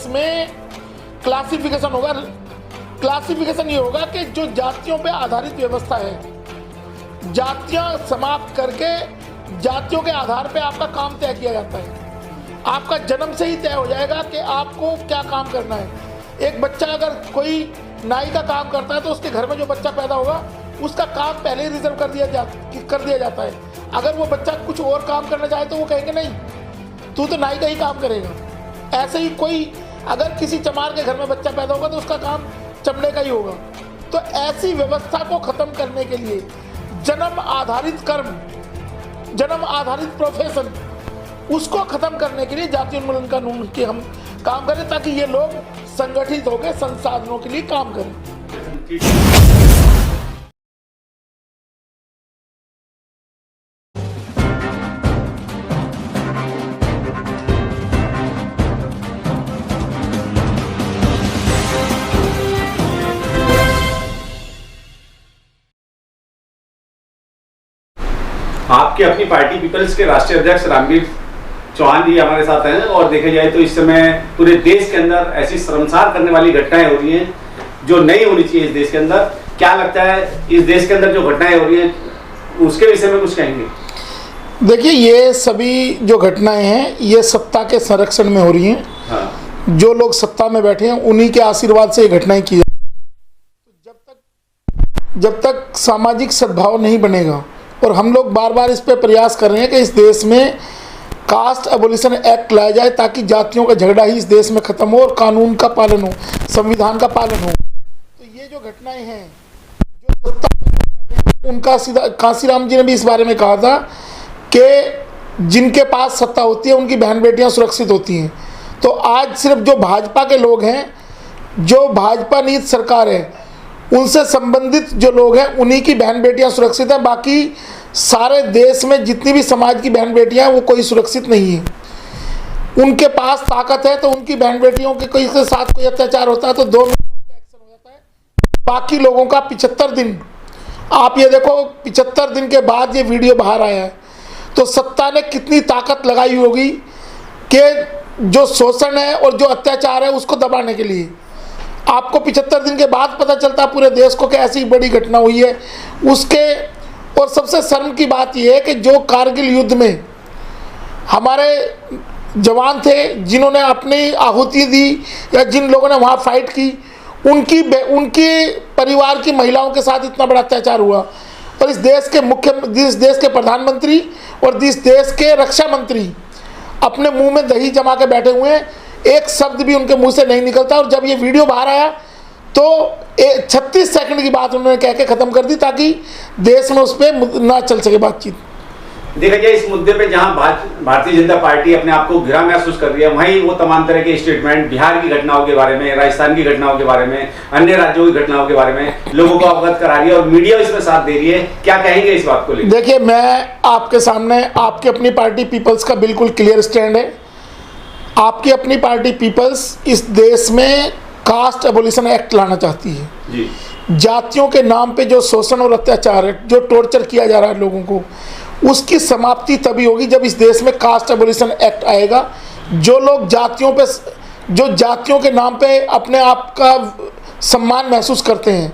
देश में क्लासिफिकेशन होगा। क्लासिफिकेशन ये होगा कि जो जातियों पे आधारित व्यवस्था है, जातियां समाप्त करके जातियों के आधार पे आपका काम तय किया जाता है। आपका जन्म से ही तय हो जाएगा कि आपको क्या काम करना है। एक बच्चा अगर कोई नाई का काम करता है तो उसके घर में जो बच्चा पैदा होगा उसका काम पहले ही रिजर्व कर दिया जाता है। अगर वो बच्चा कुछ और काम करना चाहे तो वो कहेंगे नहीं, तू तो नाई का ही काम करेगा। ऐसे ही कोई अगर किसी चमार के घर में बच्चा पैदा होगा तो उसका काम चमड़े का ही होगा। तो ऐसी व्यवस्था को खत्म करने के लिए जन्म आधारित कर्म, जन्म आधारित प्रोफेशन, उसको खत्म करने के लिए जाति उन्मूलन कानून के हम काम करें ताकि ये लोग संगठित होकर संसाधनों के लिए काम करें। आपकी अपनी पार्टी पीपल्स के राष्ट्रीय अध्यक्ष रामवीर चौहान जी हमारे साथ हैं और देखे जाए तो इस समय पूरे देश के अंदर ऐसी शर्मसार करने वाली घटनाएं हो रही हैं जो नहीं होनी चाहिए इस देश के अंदर। क्या लगता है इस देश के अंदर जो घटनाएं हो रही हैं उसके विषय में कुछ कहेंगे? देखिए, ये सभी जो घटनाएं हैं ये सत्ता के संरक्षण में हो रही हैं। हाँ। जो लोग सत्ता में बैठे हैं उन्हीं के आशीर्वाद से ये घटनाएं की जाती हैं। जब तक सामाजिक सद्भाव नहीं बनेगा, और हम लोग बार बार इस पे प्रयास कर रहे हैं कि इस देश में कास्ट एबोलिशन एक्ट लाया जाए ताकि जातियों का झगड़ा ही इस देश में खत्म हो और कानून का पालन हो, संविधान का पालन हो। तो ये जो घटनाएं हैं जो सत्ता, उनका सीधा कांसीराम जी ने भी इस बारे में कहा था कि जिनके पास सत्ता होती है उनकी बहन बेटियां सुरक्षित होती हैं। तो आज सिर्फ जो भाजपा के लोग हैं, जो भाजपा नीति सरकार है, उनसे संबंधित जो लोग हैं उन्हीं की बहन बेटियां सुरक्षित हैं। बाकी सारे देश में जितनी भी समाज की बहन बेटियां हैं वो कोई सुरक्षित नहीं है। उनके पास ताकत है तो उनकी बहन बेटियों के कोई के साथ कोई अत्याचार होता है तो 2 मिनट में एक्शन हो जाता है। बाकी लोगों का 75 दिन, आप ये देखो 75 दिन के बाद ये वीडियो बाहर आया है, तो सत्ता ने कितनी ताकत लगाई होगी कि जो शोषण है और जो अत्याचार है उसको दबाने के लिए। आपको 75 दिन के बाद पता चलता पूरे देश को कि ऐसी बड़ी घटना हुई है उसके। और सबसे शर्म की बात यह है कि जो कारगिल युद्ध में हमारे जवान थे जिन्होंने अपनी आहुति दी या जिन लोगों ने वहाँ फाइट की, उनकी परिवार की महिलाओं के साथ इतना बड़ा अत्याचार हुआ, और इस देश के प्रधानमंत्री और इस देश के रक्षा मंत्री अपने मुंह में दही जमा के बैठे हुए हैं, एक शब्द भी उनके मुंह से नहीं निकलता। और जब ये वीडियो बाहर आया तो 36 सेकंड की बात उन्होंने कह के ख़त्म कर दी ताकि देश में उस पर ना चल सके बातचीत। देखा जाए इस मुद्दे पे जहां भारतीय जनता पार्टी अपने आप को घिरा महसूस कर रही है, वहीं वो तमाम तरह के स्टेटमेंट बिहार की घटनाओं के बारे में, राजस्थान की घटनाओं के बारे में, अन्य राज्यों की घटनाओं के बारे में लोगों को अवगत करा रही है और मीडिया इसमें साथ दे रही है। क्या कहेंगे इस बात को लेकर? देखिए, मैं आपके सामने, आपकी अपनी पार्टी पीपल्स का बिल्कुल क्लियर स्टैंड है। आपकी अपनी पार्टी पीपल्स इस देश में कास्ट एबोलिशन एक्ट लाना चाहती है जी। जातियों के नाम पे जो शोषण और अत्याचार है, जो टॉर्चर किया जा रहा है लोगों को, उसकी समाप्ति तभी होगी जब इस देश में कास्ट एबोलिशन एक्ट आएगा। जो लोग जातियों के नाम पे अपने आप का सम्मान महसूस करते हैं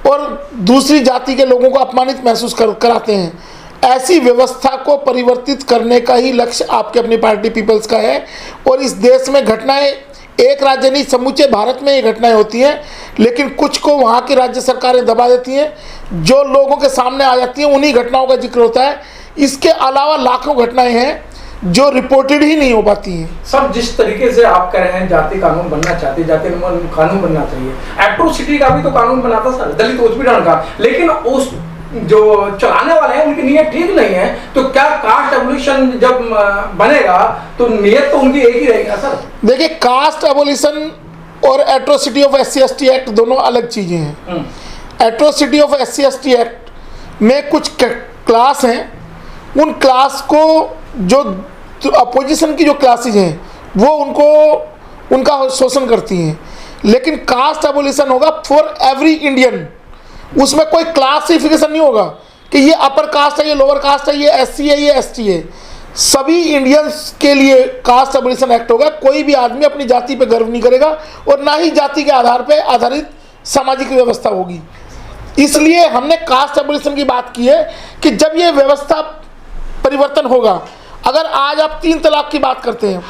और दूसरी जाति के लोगों को अपमानित महसूस कराते हैं, ऐसी व्यवस्था को परिवर्तित करने का ही लक्ष्य आपकी अपनी पार्टी पीपल्स का है। और इस देश में घटनाएं एक राज्य नहीं, समूचे भारत में ये घटनाएं होती हैं, लेकिन कुछ को वहाँ की राज्य सरकारें दबा देती हैं। जो लोगों के सामने आ जाती हैं उन्हीं घटनाओं का जिक्र होता है। इसके अलावा लाखों घटनाएं हैं जो रिपोर्टेड ही नहीं हो पाती हैं। सर, जिस तरीके से आप कह रहे हैं जाति कानून बनना चाहते, जाति कानून बनना चाहिए, एट्रोसिटी का भी तो कानून बना था सर, दलित उत्पीड़न का, लेकिन उस जो चलाने वाले हैं उनकी नीयत ठीक नहीं है। तो क्या कास्ट एबोलिशन जब बनेगा तो नीयत तो उनकी एक ही रहेगी सर? देखिए, कास्ट एबोलिशन और एट्रोसिटी ऑफ SC/ST एक्ट दोनों अलग चीजें हैं। एट्रोसिटी ऑफ SC/ST एक्ट में कुछ क्लास हैं, उन क्लास को जो अपोजिशन की जो क्लासेज हैं वो उनका शोषण करती हैं। लेकिन कास्ट एबोलिशन होगा फॉर एवरी इंडियन, उसमें कोई क्लासिफिकेशन नहीं होगा कि ये अपर कास्ट है, ये लोअर कास्ट है, ये SC है, ये ST है। सभी इंडियंस के लिए कास्ट एबोलिशन एक्ट होगा। कोई भी आदमी अपनी जाति पे गर्व नहीं करेगा और ना ही जाति के आधार पे आधारित सामाजिक व्यवस्था होगी। इसलिए हमने कास्ट एबोलिशन की बात की है कि जब ये व्यवस्था परिवर्तन होगा, अगर आज आप 3 तलाक की बात करते हैं,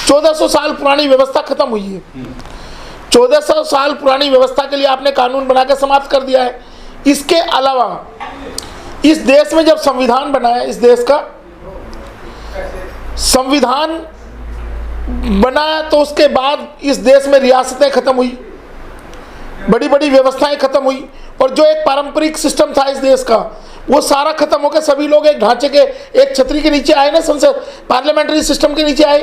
1400 साल पुरानी व्यवस्था खत्म हुई है। 1400 साल पुरानी व्यवस्था के लिए आपने कानून बना के समाप्त कर दिया है। इसके अलावा इस देश में जब संविधान बना है, इस देश का संविधान बना तो उसके बाद इस देश में रियासतें खत्म हुई, बड़ी बड़ी व्यवस्थाएं खत्म हुई और जो एक पारंपरिक सिस्टम था इस देश का वो सारा खत्म होकर सभी लोग एक ढांचे के, एक छतरी के नीचे आए ना, संसद पार्लियामेंट्री सिस्टम के नीचे आए,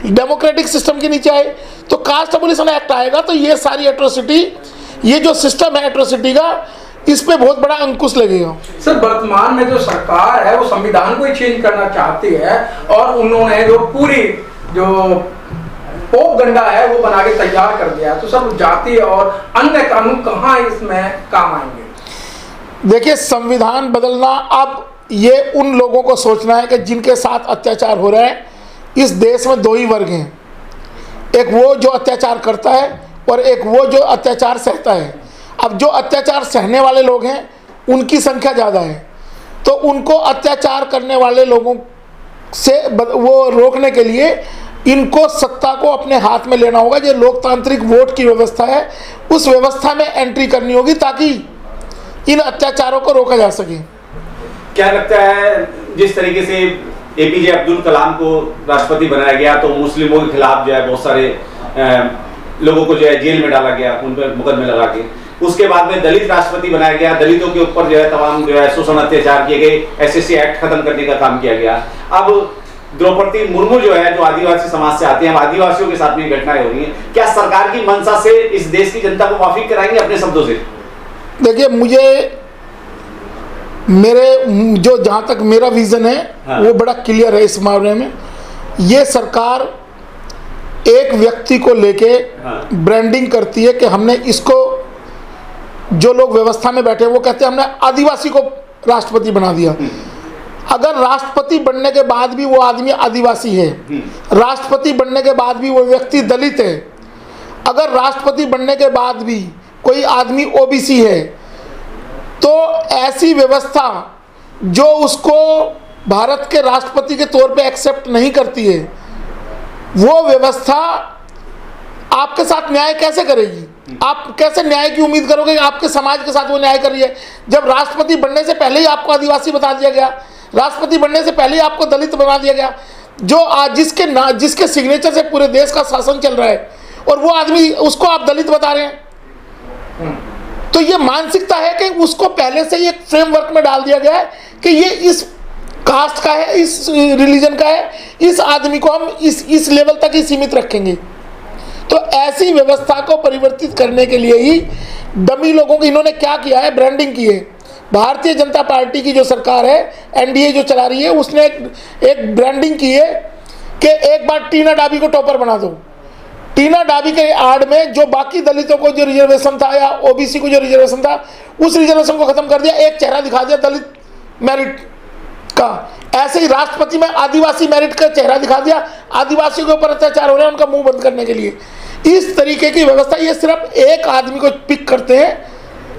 डेमोक्रेटिक सिस्टम के नीचे आए। तो कास्ट एबोलिशन एक्ट आएगा तो ये सारी एट्रोसिटी, ये जो सिस्टम है एट्रोसिटी का, इस पे बहुत बड़ा अंकुश लगेगा। सर, वर्तमान में जो सरकार है वो संविधान को ही चेंज करना चाहती है और उन्होंने जो पूरी जो पोप गंडा है वो बना के तैयार कर दिया। तो सब जाति और अन्य कानून कहाँ इसमें काम आएंगे? देखिए, संविधान बदलना अब ये उन लोगों को सोचना है कि जिनके साथ अत्याचार हो रहा है। इस देश में 2 ही वर्ग हैं, एक वो जो अत्याचार करता है और एक वो जो अत्याचार सहता है। अब जो अत्याचार सहने वाले लोग हैं उनकी संख्या ज़्यादा है, तो उनको अत्याचार करने वाले लोगों से वो रोकने के लिए इनको सत्ता को अपने हाथ में लेना होगा। जो लोकतांत्रिक वोट की व्यवस्था है उस व्यवस्था में एंट्री करनी होगी ताकि इन अत्याचारों को रोका जा सके। क्या लगता है, जिस तरीके से एपीजे अब्दुल कलाम को राष्ट्रपति बनाया गया तो मुस्लिमों के खिलाफ जो है बहुत सारे लोगों को जो है जेल में डाला गया, उन पर मुकदमे लगा के, उसके बाद में दलित राष्ट्रपति बनाया गया, दलितों के ऊपर जो है तमाम जो है शोषण अत्याचार किए गए, एसएससी एक्ट खत्म करने का काम किया गया। अब द्रौपदी मुर्मू जो है, जो आदिवासी समाज से आती हैं, आदिवासियों के साथ में घटनाएं हो रही हैं, क्या सरकार की मंशा से इस देश की जनता को वाकिफ कराएंगे अपने शब्दों से? देखिए, मुझे मेरे जो जहाँ तक मेरा विजन है वो बड़ा क्लियर है इस मामले में। ये सरकार एक व्यक्ति को लेके ब्रांडिंग करती है कि हमने इसको, जो लोग व्यवस्था में बैठे वो कहते हैं हमने आदिवासी को राष्ट्रपति बना दिया। अगर राष्ट्रपति बनने के बाद भी वो आदमी आदिवासी है, राष्ट्रपति बनने के बाद भी वो व्यक्ति दलित है, अगर राष्ट्रपति बनने के बाद भी कोई आदमी ओबीसी है, तो ऐसी व्यवस्था जो उसको भारत के राष्ट्रपति के तौर पे एक्सेप्ट नहीं करती है, वो व्यवस्था आपके साथ न्याय कैसे करेगी? आप कैसे न्याय की उम्मीद करोगे कि आपके समाज के साथ वो न्याय कर रही है, जब राष्ट्रपति बनने से पहले ही आपको आदिवासी बता दिया गया, राष्ट्रपति बनने से पहले ही आपको दलित बना दिया गया, जो आज जिसके सिग्नेचर से पूरे देश का शासन चल रहा है, और वो आदमी, उसको आप दलित बता रहे हैं। तो ये मानसिकता है कि उसको पहले से ही एक फ्रेमवर्क में डाल दिया गया है कि ये इस कास्ट का है, इस रिलीजन का है, इस आदमी को हम इस लेवल तक ही सीमित रखेंगे। तो ऐसी व्यवस्था को परिवर्तित करने के लिए ही डमी लोगों को इन्होंने क्या किया है, ब्रांडिंग की है। भारतीय जनता पार्टी की जो सरकार है, एनडीए जो चला रही है, उसने एक ब्रांडिंग की है कि एक बार टीना डाबी को टॉपर बना दो। टीना डाबी के आड़ में जो बाकी दलितों को जो रिजर्वेशन था या ओबीसी को जो रिजर्वेशन था, उस रिजर्वेशन को खत्म कर दिया, एक चेहरा दिखा दिया दलित मेरिट का। ऐसे ही राष्ट्रपति में आदिवासी मेरिट का चेहरा दिखा दिया, आदिवासियों के ऊपर अत्याचार हो रहे हैं उनका मुंह बंद करने के लिए। इस तरीके की व्यवस्था, ये सिर्फ एक आदमी को पिक करते हैं,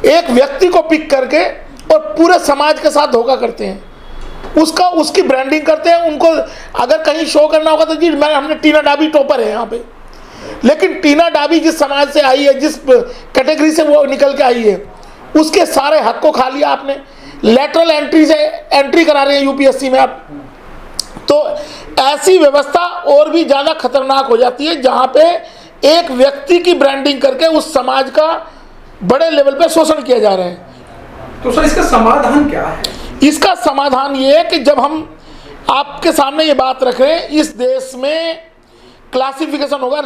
एक व्यक्ति को पिक करके और पूरे समाज के साथ धोखा करते हैं, उसकी ब्रांडिंग करते हैं। उनको अगर कहीं शो करना होगा तो जी हमने टीना डाबी टॉपर है यहाँ पे, लेकिन टीना डाबी जिस समाज से आई है, जिस कैटेगरी से वो निकल के आई है, उसके सारे हक को खा लिया आपने। लेटरल एंट्री से एंट्री करा रहे हैं यूपीएससी में आप। तो ऐसी व्यवस्था और भी ज़्यादा खतरनाक हो जाती है जहाँ पे एक व्यक्ति की ब्रांडिंग करके उस समाज का बड़े लेवल पे शोषण किया जा रहा है। तो सर, इसका समाधान क्या है? इसका समाधान ये है कि जब हम आपके सामने ये बात रख रहे हैं, इस देश में क्लासिफिकेशन होगा।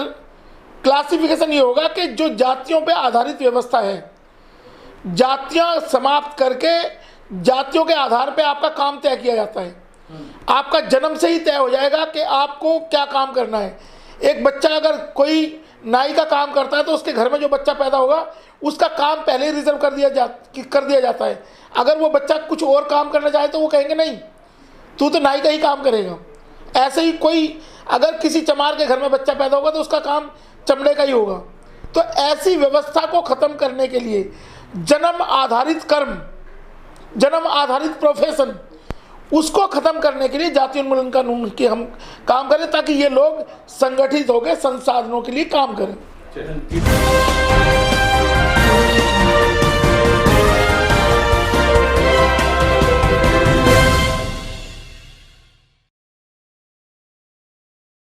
क्लासिफिकेशन ये होगा कि जो जातियों पे आधारित व्यवस्था है, जातियां समाप्त करके जातियों के आधार पे आपका काम तय किया जाता है। आपका जन्म से ही तय हो जाएगा कि आपको क्या काम करना है। एक बच्चा अगर कोई नाई का काम करता है तो उसके घर में जो बच्चा पैदा होगा उसका काम पहले ही रिजर्व कर दिया जाता है। अगर वो बच्चा कुछ और काम करना चाहे तो वो कहेंगे नहीं, तू तो नाई का ही काम करेगा। ऐसे ही कोई अगर किसी चमार के घर में बच्चा पैदा होगा तो उसका काम चमड़े का ही होगा। तो ऐसी व्यवस्था को ख़त्म करने के लिए जन्म आधारित कर्म, जन्म आधारित प्रोफेशन, उसको ख़त्म करने के लिए जाति उन्मूलन कानून की हम काम करें, ताकि ये लोग संगठित होकर संसाधनों के लिए काम करें।